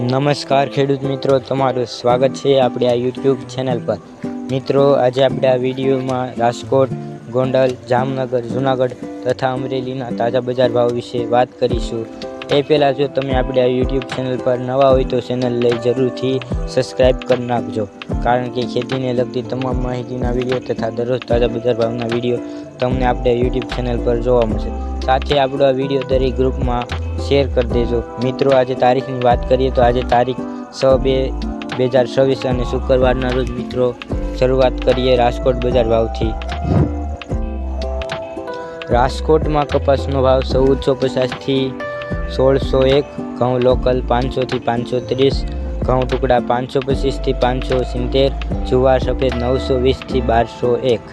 નમસ્કાર ખેડૂત મિત્રો, તમારું સ્વાગત છે આપણી આ યુટ્યુબ ચેનલ પર। મિત્રો, આજે આપણે આ વિડીયોમાં રાજકોટ, ગોંડલ, જામનગર, જૂનાગઢ તથા અમરેલીના તાજા બજાર ભાવ વિશે વાત કરીશું। એ પહેલાં જો તમે આપણી આ યુટ્યુબ ચેનલ પર નવા હોય તો ચેનલને જરૂરથી સબસ્ક્રાઈબ કરી નાખજો, કારણ કે ખેતીને લગતી તમામ માહિતીના વિડીયો તથા દરરોજ તાજા બજાર ભાવના વિડીયો તમને આપણે યુટ્યુબ ચેનલ પર જોવા મળશે। સાથે આપણો આ વિડીયો દરેક ગ્રુપમાં શેર કરી દેજો। મિત્રો, આજે તારીખની વાત કરીએ તો આજે તારીખ 6/2/2026 અને શુક્રવારના રોજ મિત્રો શરૂઆત કરીએ રાજકોટ બજાર ભાવથી। રાજકોટમાં કપાસનો ભાવ 1450 થી 1601, ઘઉં લોકલ 500 થી 530, ઘઉં ટુકડા 525 થી 570, જુવાર સફેદ 920 થી 1201,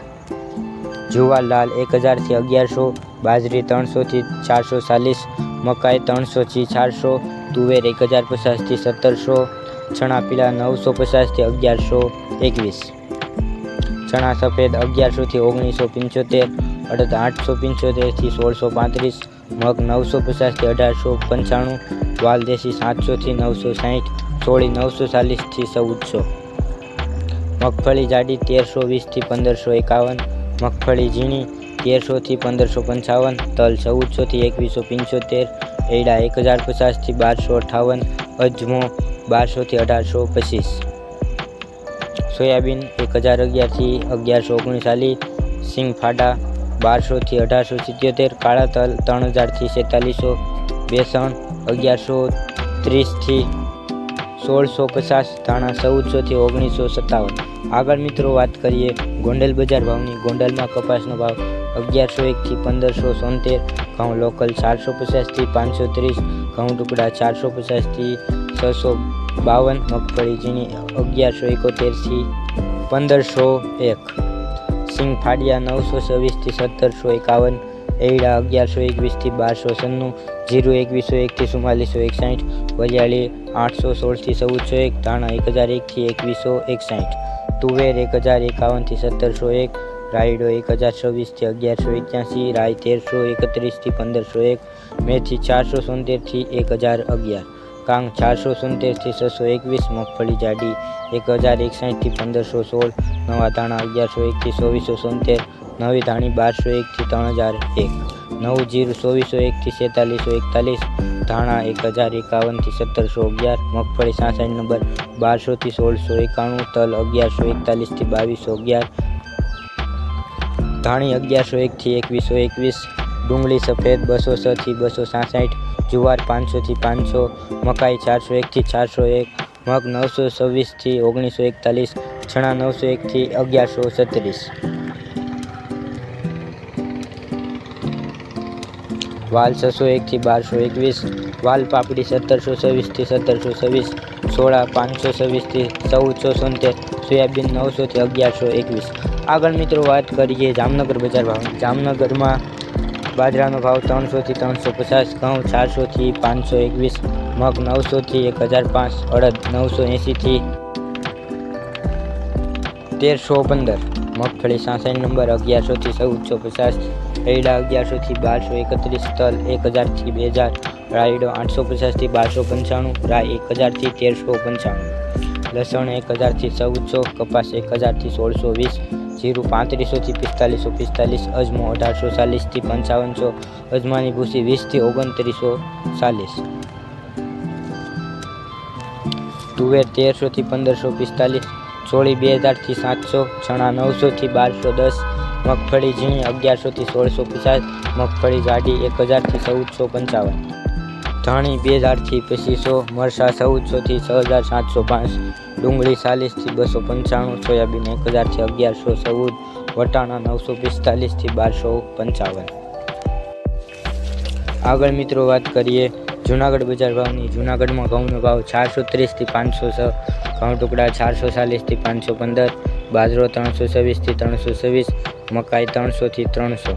જુવાર લાલ 1000 થી 1100, બાજરી 300 થી 440, મકાઈ 300 થી 400, તુવેર 1050 થી 1700, ચણા પીળા 950 થી 1121, ચણા સફેદ 1100 થી 1975, અડદ 875 થી 1635, મગ 950 થી 1895, વાલ દેશી 700 થી 960, ચોળી 940 થી 1400, મગફળી જાડી 1320 થી 1551, મગફળી ઝીણી 1300 થી 1555, તલ 1400 થી 2175, એડા 1050 થી 1258, અજમો 1200 થી 1825, સોયાબીન 1011 થી 1139, સિંગફાડા 1200 થી 1877, કાળા તલ 3000 થી 4600, બેસણ 1130 થી 1650, ધાણા 1400 થી 1957। આગળ મિત્રો વાત કરીએ ગોંડલ બજાર ભાવની। ગોંડલમાં કપાસનો ભાવ 1101 થી 1570, ઘઉં લોકલ 450 થી 530, ઘઉં ટુકડા 450 થી 652, મગફળી ઝીણી 1171 થી 1501, સિંગ ફાડિયા 926 થી 1751, એડા 1121 થી 1296, જીરું 2101 થી 4461, વરિયાળી 816 થી 1401, ધાણા 1001 થી 2161, તુવેર 1051 થી 1701, રાયડો 1026 થી 1181, રાઈ 1331 થી 1501, મેથી 470 થી 1011, કાંગ 470 થી 621, મગફળી જાડી 1061 થી 1516, નવા ધાણા 1101 થી 2470, નવી ધાણી 1201 થી 3001, નવું જીરું 2401 થી 4641, ધાણા 1051 થી 1711, મગફળી 66 નંબર 1200 થી 1691, તલ 1141 થી 2211, ધાણી 1101 થી 2121, ડુંગળી સફેદ 206 થી 266, જુવાર 500 થી 500, મકાઈ 401 થી 401, મગ 926 થી 1941, ચણા 901 થી 1136, વાલ 601 થી 1221, વાલ પાપડી 1726 થી 1726, સોળા 526 થી 1470, સોયાબીન 900 થી 1121। આગળ મિત્રો વાત કરીએ જામનગર બજાર ભાવ। જામનગરમાં બાજરાનો ભાવ 300 થી 350, ઘઉં 400 થી 521, મગ 900 થી 1005, અડદ 980 થી 1315, મગફળી 66 નંબર 1100 થી 1450, એડા 1100 થી 1231, તલ 1000 થી 2000, રાયડો 850 થી 1295, રાઈ 1000 થી 1395, લસણ 1000 થી 1400, કપાસ 1000 થી 1620, જીરું 3500 થી 4545, અજમો 1840 થી 5500, અજમાની ભૂસી 20 થી 2940, તુવેર 1300 થી 1545, ચોળી 2000 થી 700, ચણા 900 થી 1210, મગફળી ઝીણી 1100 થી 1650, મગફળી જાડી 1000 થી 1455, ધાણી 2000 થી 2500, મરચાં 1400 થી 6705, ડુંગળી 40 થી 295, સોયાબીન 1000 થી 1114, વટાણા 945 થી 1255। આગળ મિત્રો વાત કરીએ જૂનાગઢ બજાર ભાવની। જૂનાગઢમાં ઘઉંનો ભાવ 430 થી 506, ઘઉં ટુકડા 440 થી 515, બાજરો 326 થી 326, મકાઈ 300 થી 300,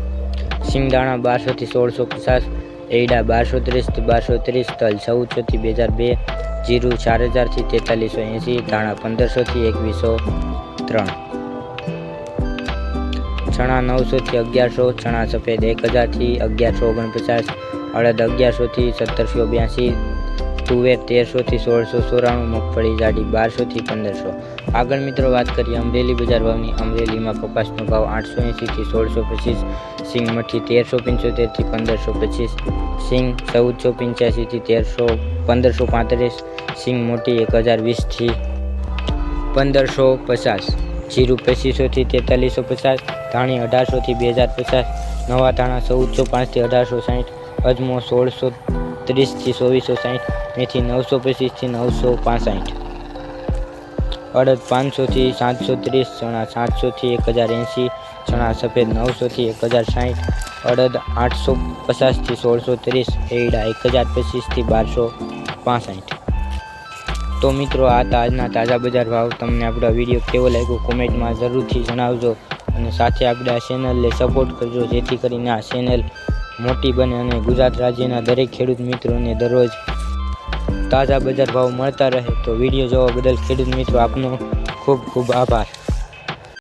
સિંગદાણા 1200 થી 1650, એડા 1230 થી 1230, તલ 1400 થી 2002, જીરું 4000 થી 4380, ધાણા 1500 થી 2103, ચણા 900 થી 1100, ચણા સફેદ 1000 થી 1149, અડદ 1100 થી 1782, તુવેર 1300 થી 1694, મગફળી જાડી 1200 થી 1500। આગળ મિત્રો વાત કરીએ અમરેલી બજાર ભાવની। અમરેલીમાં કપાસનો ભાવ 880 થી 1625, સિંગ મઠી 1375 થી 1525, સિંગ 1485 થી 1535, સિંગ મોટી 1020 થી 1550, જીરું 2500 થી 4350, ધાણી 1800 થી 2050, નવા ધાણા 1405 થી 1860, અજમો 1630 થી 2460, મેથી 925 થી 965, અડદ 500 થી 730, ચણા 700 થી 1080, ચણા સફેદ 900 થી 1060, અડદ 850 થી 1630, એરડા 1025 થી 1265। તો મિત્રો આ આજના તાજા બજાર ભાવ। તમને આપણો વિડીયો કેવો લાગ્યો કોમેન્ટમાં જરૂરથી જણાવજો અને સાથે આપણે આ ચેનલને સપોર્ટ કરજો, જેથી કરીને આ ચેનલ મોટી બને અને ગુજરાત રાજ્યના દરેક ખેડૂત મિત્રોને દરરોજ તાજા બજાર ભાવ મળતા રહે। તો વિડીયો જોવા બદલ ખેડૂત મિત્રો આપનો ખૂબ ખૂબ આભાર।